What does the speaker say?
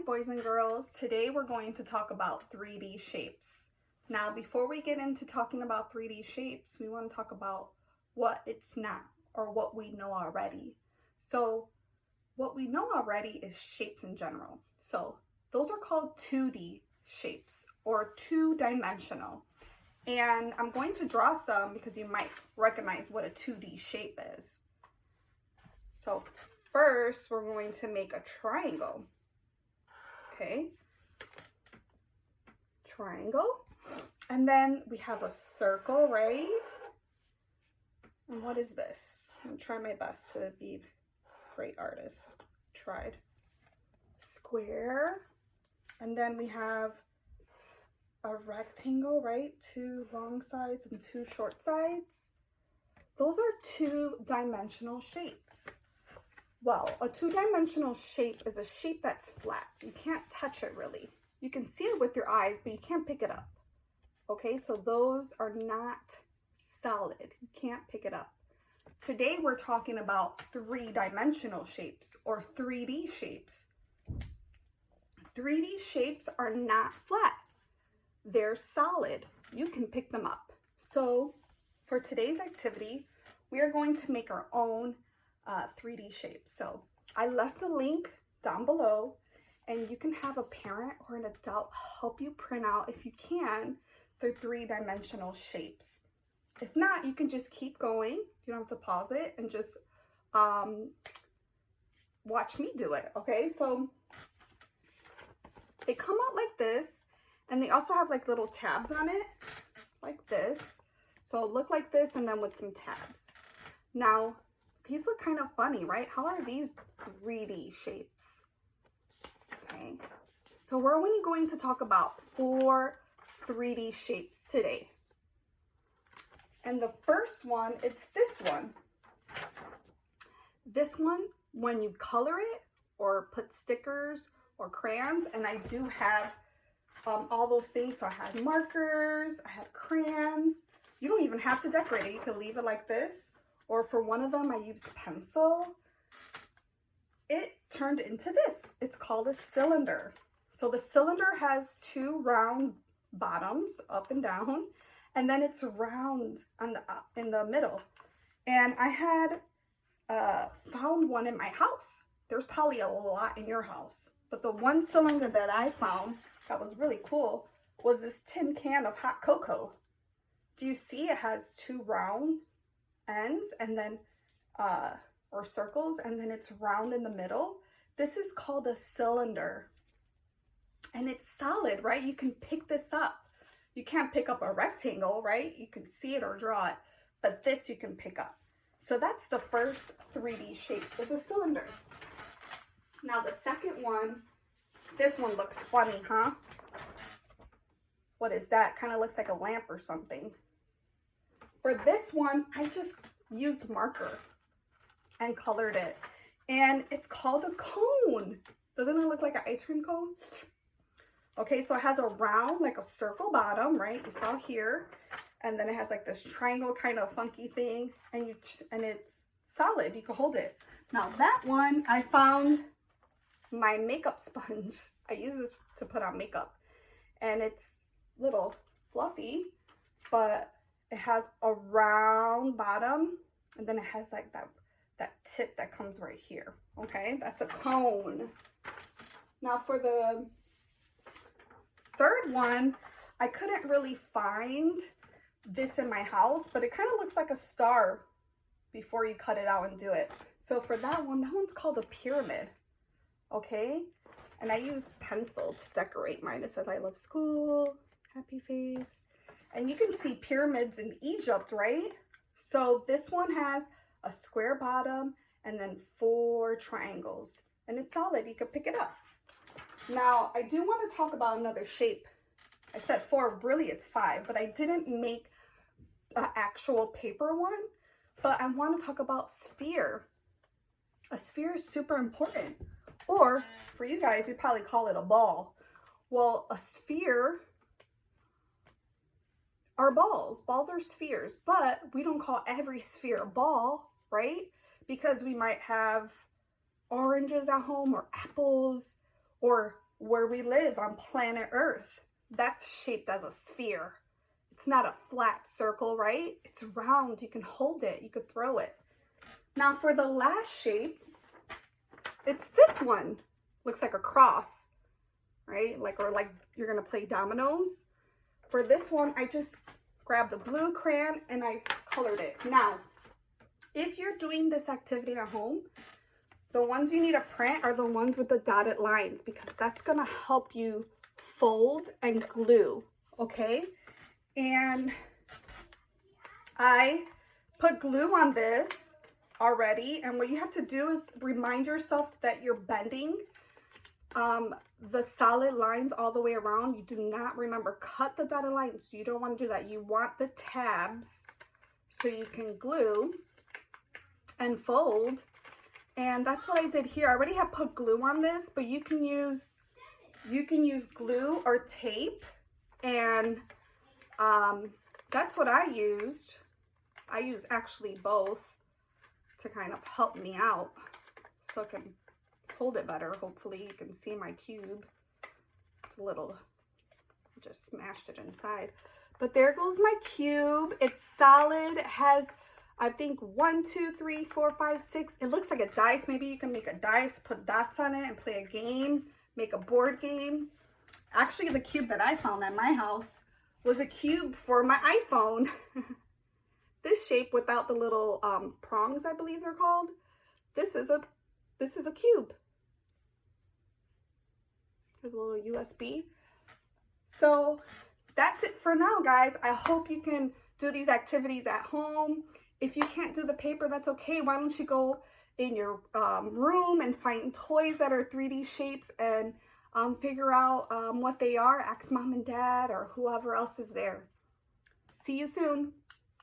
boys and girls. Today we're going to talk about 3D shapes. Now, before we get into talking about 3D shapes, we want to talk about what it's not or what we know already. So what we know already is shapes in general. So those are called 2D shapes or two-dimensional. And I'm going to draw some because you might recognize what a 2D shape is. So first, we're going to make a triangle. Okay, triangle. And then we have a circle, right? And what is this? I'm gonna try my best to be a great artist. Tried. Square. And then we have a rectangle, right? Two long sides and two short sides. Those are two-dimensional shapes. Well, a two-dimensional shape is a shape that's flat. You can't touch it really. You can see it with your eyes, but you can't pick it up. Okay, so those are not solid. You can't pick it up. Today we're talking about three-dimensional shapes or 3D shapes. 3D shapes are not flat. They're solid. You can pick them up. So for today's activity, we are going to make our own 3D shapes. So I left a link down below, and you can have a parent or an adult help you print out, if you can, the three-dimensional shapes. If not, you can just keep going. You don't have to pause it and just watch me do it. Okay, so they come out like this, and they also have like little tabs on it, like this. So it'll look like this, and then with some tabs. Now, these look kind of funny, right? How are these 3D shapes? Okay, so we're only going to talk about 4 3D shapes today. And the first one is this one. This one, when you color it or put stickers or crayons, and I do have all those things. So I had markers, I had crayons. You don't even have to decorate it. You can leave it like this. Or for one of them, I used pencil. It turned into this. It's called a cylinder. So the cylinder has 2 round bottoms, up and down, and then it's round on in the middle. And I had found one in my house. There's probably a lot in your house, but the one cylinder that I found that was really cool was this tin can of hot cocoa. Do you see it has 2 round ends and then or circles, and then it's round in the middle? This is called a cylinder, and it's solid, right? You can pick this up. You can't pick up a rectangle, right? You can see it or draw it, but this you can pick up. So that's the first 3D shape, is a cylinder. Now the second one, this one looks funny, huh? What is that? Kind of looks like a lamp or something. For this one, I just used marker and colored it. And it's called a cone. Doesn't it look like an ice cream cone? Okay, so it has a round, like a circle bottom, right? You saw here. And then it has like this triangle kind of funky thing. And it's solid. You can hold it. Now that one, I found my makeup sponge. I use this to put on makeup. And it's little fluffy, but it has a round bottom, and then it has like that tip that comes right here. Okay, that's a cone. Now for the third one, I couldn't really find this in my house, but it kind of looks like a star before you cut it out and do it. So for that one's called a pyramid. Okay, and I use pencil to decorate mine. It says I love school, happy face. And you can see pyramids in Egypt, right? So this one has a square bottom and then 4 triangles. And it's solid. You can pick it up. Now, I do want to talk about another shape. I said 4, really it's 5, but I didn't make an actual paper one. But I want to talk about sphere. A sphere is super important. Or, for you guys, you'd probably call it a ball. Well, a sphere are balls. Balls are spheres, but we don't call every sphere a ball, right? Because we might have oranges at home or apples, or where we live on planet Earth. That's shaped as a sphere. It's not a flat circle, right? It's round. You can hold it. You could throw it. Now for the last shape, it's this one. Looks like a cross, right? Or like you're gonna play dominoes. For this one, I just grabbed a blue crayon and I colored it. Now, if you're doing this activity at home, the ones you need to print are the ones with the dotted lines, because that's gonna help you fold and glue, okay? And I put glue on this already, and what you have to do is remind yourself that you're bending the solid lines all the way around. You do not, remember, cut the dotted lines. You don't want to do that. You want the tabs so you can glue and fold. And that's what I did here. I already have put glue on this, but you can use glue or tape, and that's what I used. I use actually both to kind of help me out so I can hold it better. Hopefully you can see my cube. It's a little, just smashed it inside. But there goes my cube. It's solid. It has, I think, 1, 2, 3, 4, 5, 6. It looks like a dice. Maybe you can make a dice, put dots on it, and play a game, make a board game. Actually, the cube that I found at my house was a cube for my iPhone. This shape without the little prongs, I believe they're called. This is a cube. There's a little USB. So that's it for now, guys. I hope you can do these activities at home. If you can't do the paper, that's okay. Why don't you go in your room and find toys that are 3D shapes and figure out what they are. Ask mom and dad or whoever else is there. See you soon.